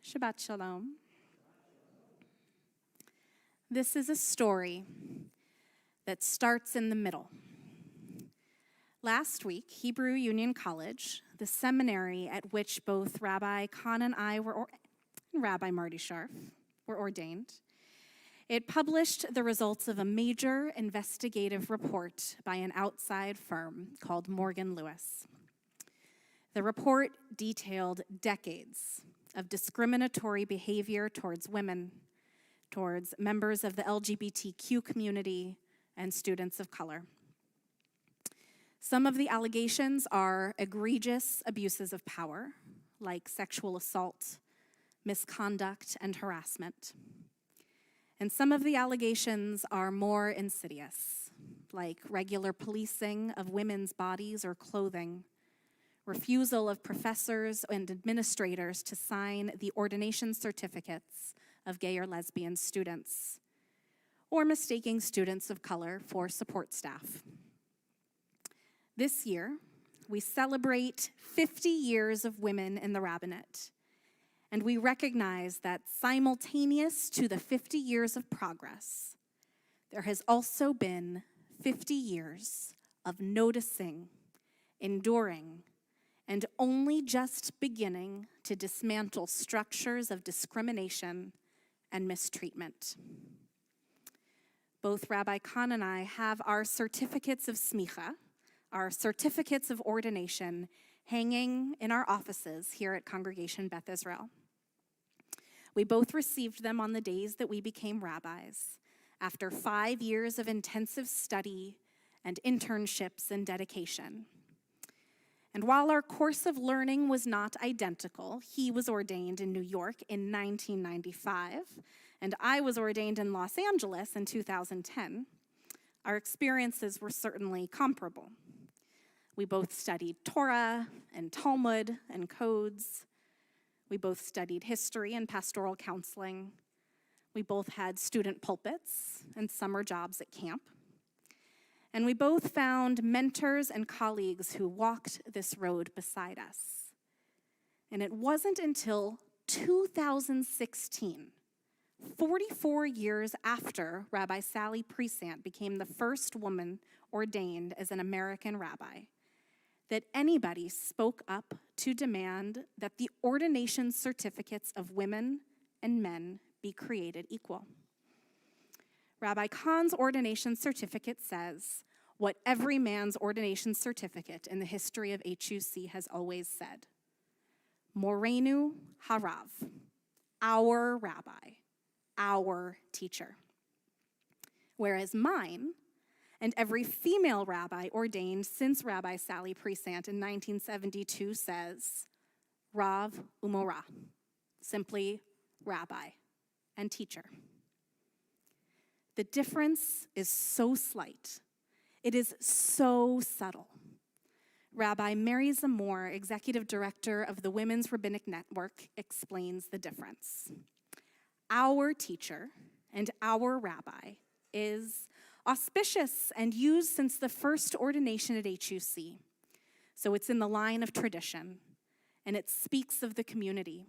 Shabbat Shalom. This is a story that starts in the middle. Last week, Hebrew Union College, the seminary at which both Rabbi Khan and I and Rabbi Marty Scharf were ordained, it published the results of a major investigative report by an outside firm called Morgan Lewis. The report detailed decades of discriminatory behavior towards women, towards members of the LGBTQ community, and students of color. Some of the allegations are egregious abuses of power, like sexual assault, misconduct, and harassment. And some of the allegations are more insidious, like regular policing of women's bodies or clothing, refusal of professors and administrators to sign the ordination certificates of gay or lesbian students, or mistaking students of color for support staff. This year, we celebrate 50 years of women in the rabbinate, and we recognize that simultaneous to the 50 years of progress, there has also been 50 years of noticing, enduring, and only just beginning to dismantle structures of discrimination and mistreatment. Both Rabbi Khan and I have our certificates of smicha, our certificates of ordination, hanging in our offices here at Congregation Beth Israel. We both received them on the days that we became rabbis, after 5 years of intensive study and internships and dedication. And while our course of learning was not identical, he was ordained in New York in 1995, and I was ordained in Los Angeles in 2010, our experiences were certainly comparable. We both studied Torah and Talmud and codes. We both studied history and pastoral counseling. We both had student pulpits and summer jobs at camp. And we both found mentors and colleagues who walked this road beside us. And it wasn't until 2016, 44 years after Rabbi Sally Priesant became the first woman ordained as an American rabbi, that anybody spoke up to demand that the ordination certificates of women and men be created equal. Rabbi Khan's ordination certificate says what every man's ordination certificate in the history of HUC has always said: Morenu Harav, our rabbi, our teacher. Whereas mine, and every female rabbi ordained since Rabbi Sally Priesant in 1972 says, Rav Umorah, simply rabbi and teacher. The difference is so slight. It is so subtle. Rabbi Mary Zamor, executive director of the Women's Rabbinic Network, explains the difference. Our teacher and our rabbi is auspicious and used since the first ordination at HUC. So it's in the line of tradition, and it speaks of the community.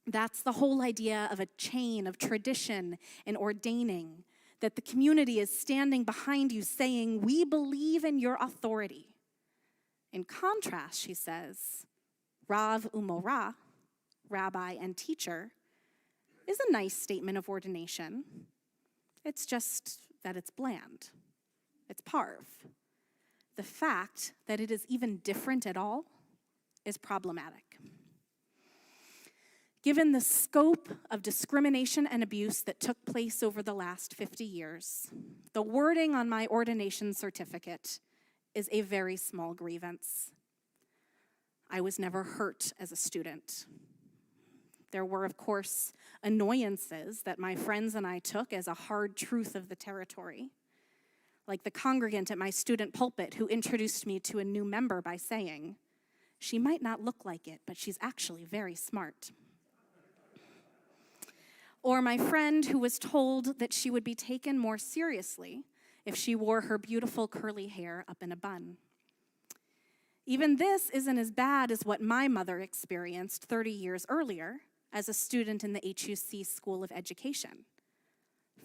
That's the whole idea of a chain of tradition and ordaining, that the community is standing behind you saying, we believe in your authority. In contrast, she says, Rav Umorah, rabbi and teacher, is a nice statement of ordination. It's just that it's bland. It's parv. The fact that it is even different at all is problematic. Given the scope of discrimination and abuse that took place over the last 50 years, the wording on my ordination certificate is a very small grievance. I was never hurt as a student. There were, of course, annoyances that my friends and I took as a hard truth of the territory, like the congregant at my student pulpit who introduced me to a new member by saying, she might not look like it, but she's actually very smart. Or my friend who was told that she would be taken more seriously if she wore her beautiful curly hair up in a bun. Even this isn't as bad as what my mother experienced 30 years earlier as a student in the HUC School of Education.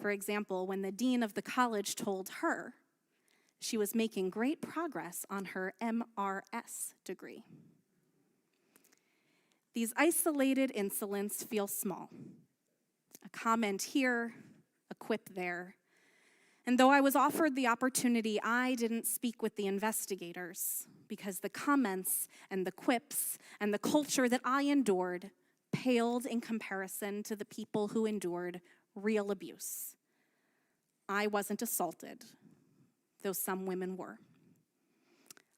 For example, when the dean of the college told her she was making great progress on her MRS degree. These isolated incidents feel small. A comment here, a quip there. And though I was offered the opportunity, I didn't speak with the investigators because the comments and the quips and the culture that I endured paled in comparison to the people who endured real abuse. I wasn't assaulted, though some women were.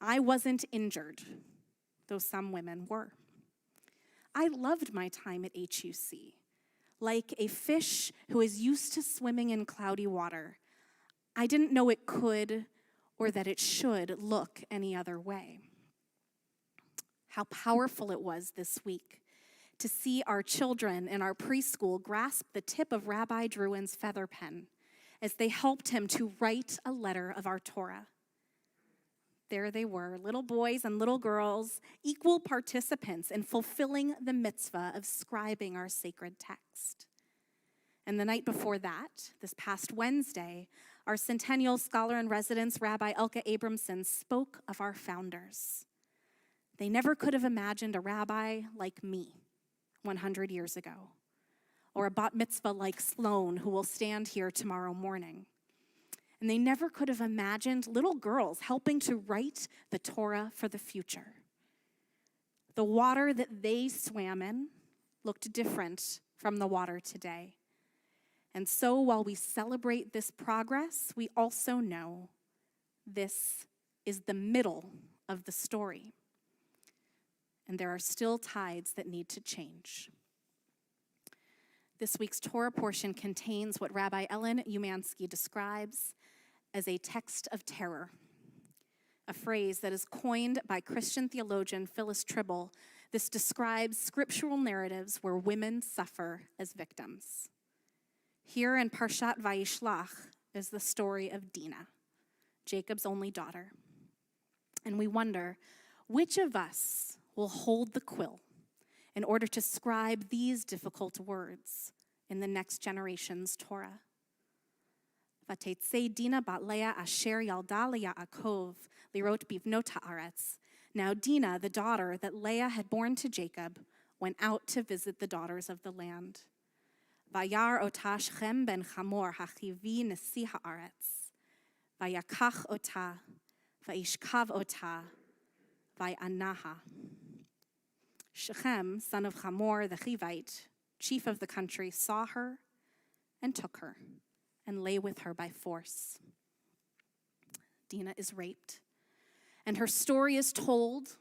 I wasn't injured, though some women were. I loved my time at HUC. Like a fish who is used to swimming in cloudy water, I didn't know it could or that it should look any other way. How powerful it was this week to see our children in our preschool grasp the tip of Rabbi Druin's feather pen as they helped him to write a letter of our Torah. There they were, little boys and little girls, equal participants in fulfilling the mitzvah of scribing our sacred text. And the night before that, this past Wednesday, our centennial scholar in residence, Rabbi Elke Abramson, spoke of our founders. They never could have imagined a rabbi like me 100 years ago, or a bat mitzvah like Sloan, who will stand here tomorrow morning. And they never could have imagined little girls helping to write the Torah for the future. The water that they swam in looked different from the water today. And so while we celebrate this progress, we also know this is the middle of the story. And there are still tides that need to change. This week's Torah portion contains what Rabbi Ellen Umansky describes as a text of terror, a phrase that is coined by Christian theologian Phyllis Tribble. This describes scriptural narratives where women suffer as victims. Here in Parshat Vayishlach is the story of Dinah, Jacob's only daughter. And we wonder, which of us will hold the quill in order to scribe these difficult words in the next generation's Torah? Vatetzei Dinah bat Leah asher yalda leYaakov lirot bivnot haaretz. Now Dinah, the daughter that Leah had borne to Jacob, went out to visit the daughters of the land. Vayar otah Shechem ben Chamor hachivi nesi haaretz. Vayakach otah, vayishkav otah, vayanaha. Shechem, son of Chamor the Chivite, chief of the country, saw her and took her and lay with her by force. Dinah is raped, and her story is told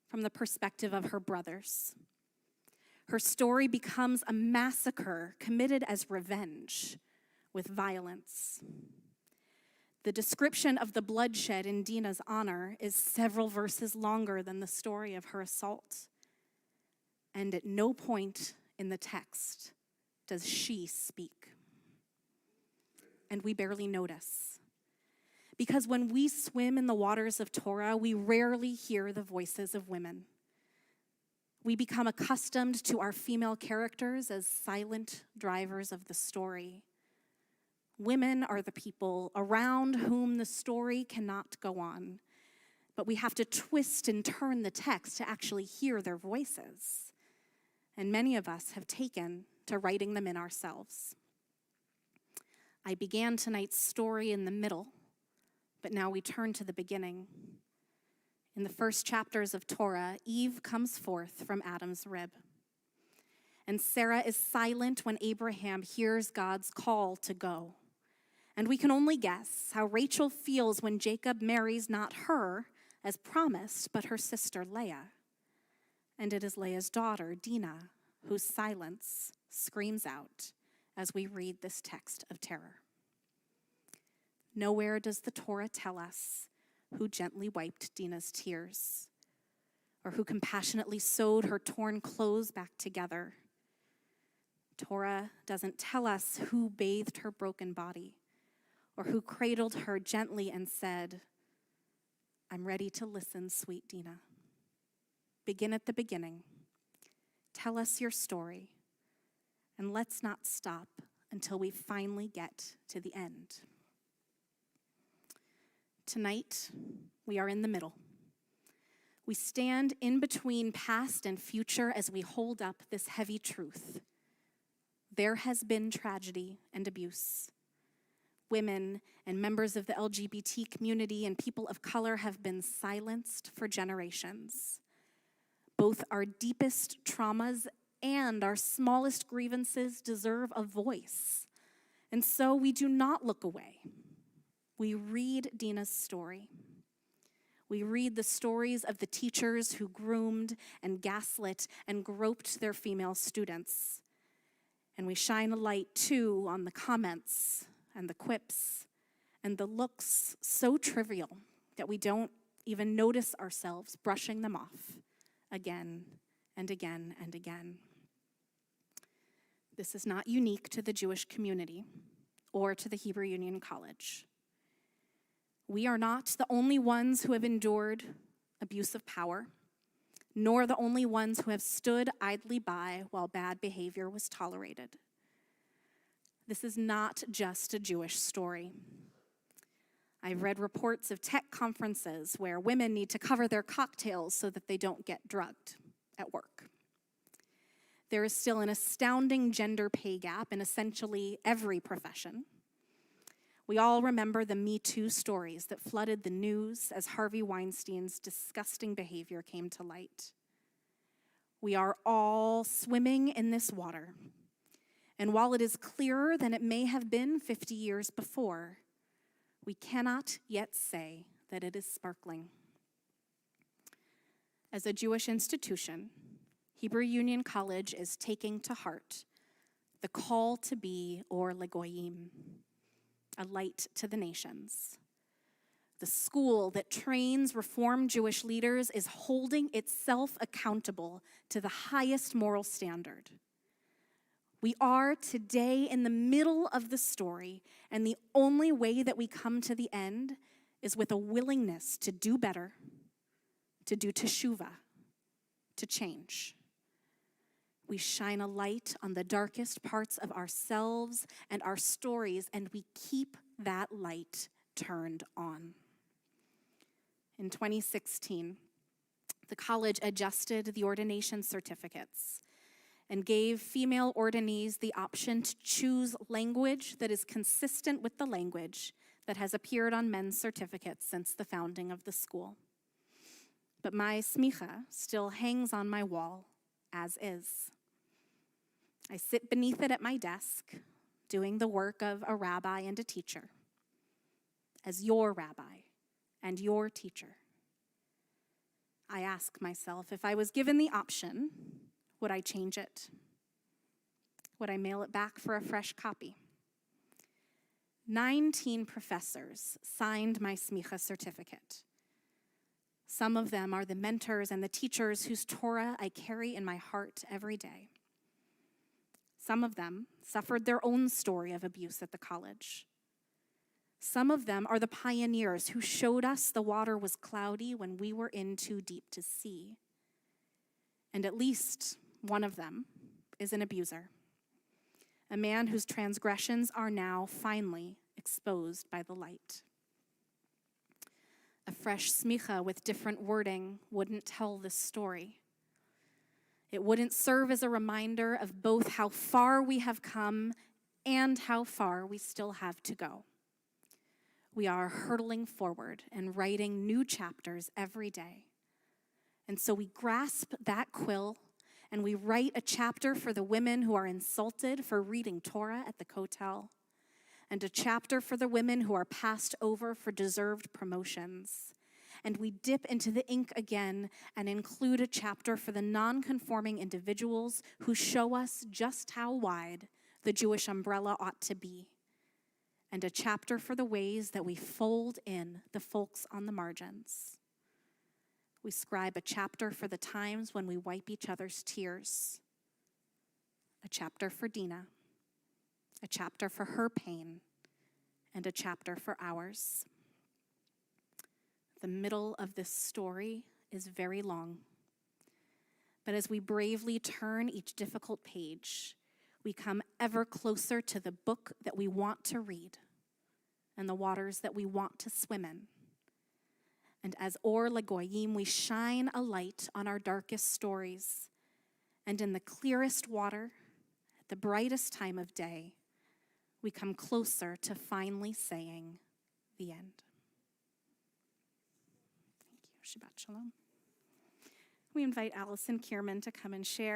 from the perspective of her brothers. Her story becomes a massacre committed as revenge with violence. The description of the bloodshed in Dinah's honor is several verses longer than the story of her assault. And at no point in the text does she speak. And we barely notice. Because when we swim in the waters of Torah, we rarely hear the voices of women. We become accustomed to our female characters as silent drivers of the story. Women are the people around whom the story cannot go on, but we have to twist and turn the text to actually hear their voices. And many of us have taken to writing them in ourselves. I began tonight's story in the middle, but now we turn to the beginning. In the first chapters of Torah, Eve comes forth from Adam's rib. And Sara is silent when Abraham hears God's call to go. And we can only guess how Rachel feels when Jacob marries not her, as promised, but her sister Leah. And it is Leah's daughter, Dinah, whose silence screams out as we read this text of terror. Nowhere does the Torah tell us who gently wiped Dinah's tears, or who compassionately sewed her torn clothes back together. Torah doesn't tell us who bathed her broken body, or who cradled her gently and said, "I'm ready to listen, sweet Dinah. Begin at the beginning. Tell us your story, And let's not stop until we finally get to the end. Tonight, we are in the middle. We stand in between past and future as we hold up this heavy truth. There has been tragedy and abuse. Women and members of the LGBT community and people of color have been silenced for generations. Both our deepest traumas and our smallest grievances deserve a voice. And so we do not look away. We read Dina's story. We read the stories of the teachers who groomed and gaslit and groped their female students. And we shine a light, too, on the comments and the quips and the looks so trivial that we don't even notice ourselves brushing them off again and again and again. This is not unique to the Jewish community or to the Hebrew Union College. We are not the only ones who have endured abuse of power, nor the only ones who have stood idly by while bad behavior was tolerated. This is not just a Jewish story. I've read reports of tech conferences where women need to cover their cocktails so that they don't get drugged at work. There is still an astounding gender pay gap in essentially every profession. We all remember the Me Too stories that flooded the news as Harvey Weinstein's disgusting behavior came to light. We are all swimming in this water. And while it is clearer than it may have been 50 years before, we cannot yet say that it is sparkling. As a Jewish institution, Hebrew Union College is taking to heart the call to be or legoyim, a light to the nations. The school that trains Reformed Jewish leaders is holding itself accountable to the highest moral standard. We are today in the middle of the story, and the only way that we come to the end is with a willingness to do better, to do teshuvah, to change. We shine a light on the darkest parts of ourselves and our stories, and we keep that light turned on. In 2016, the college adjusted the ordination certificates and gave female ordinees the option to choose language that is consistent with the language that has appeared on men's certificates since the founding of the school. But my smicha still hangs on my wall, as is. I sit beneath it at my desk, doing the work of a rabbi and a teacher, as your rabbi and your teacher. I ask myself, if I was given the option, would I change it? Would I mail it back for a fresh copy? 19 professors signed my smicha certificate. Some of them are the mentors and the teachers whose Torah I carry in my heart every day. Some of them suffered their own story of abuse at the college. Some of them are the pioneers who showed us the water was cloudy when we were in too deep to see. And at least one of them is an abuser, a man whose transgressions are now finally exposed by the light. A fresh smicha with different wording wouldn't tell this story. It wouldn't serve as a reminder of both how far we have come and how far we still have to go. We are hurtling forward and writing new chapters every day. And so we grasp that quill and we write a chapter for the women who are insulted for reading Torah at the kotel, and a chapter for the women who are passed over for deserved promotions. And we dip into the ink again and include a chapter for the non-conforming individuals who show us just how wide the Jewish umbrella ought to be, and a chapter for the ways that we fold in the folks on the margins. We scribe a chapter for the times when we wipe each other's tears, a chapter for Dina, a chapter for her pain, and a chapter for ours. The middle of this story is very long, but as we bravely turn each difficult page, we come ever closer to the book that we want to read and the waters that we want to swim in. And as Or Lagoyim, we shine a light on our darkest stories. And in the clearest water, at the brightest time of day, we come closer to finally saying the end. Thank you. Shabbat Shalom. We invite Allison Kierman to come and share.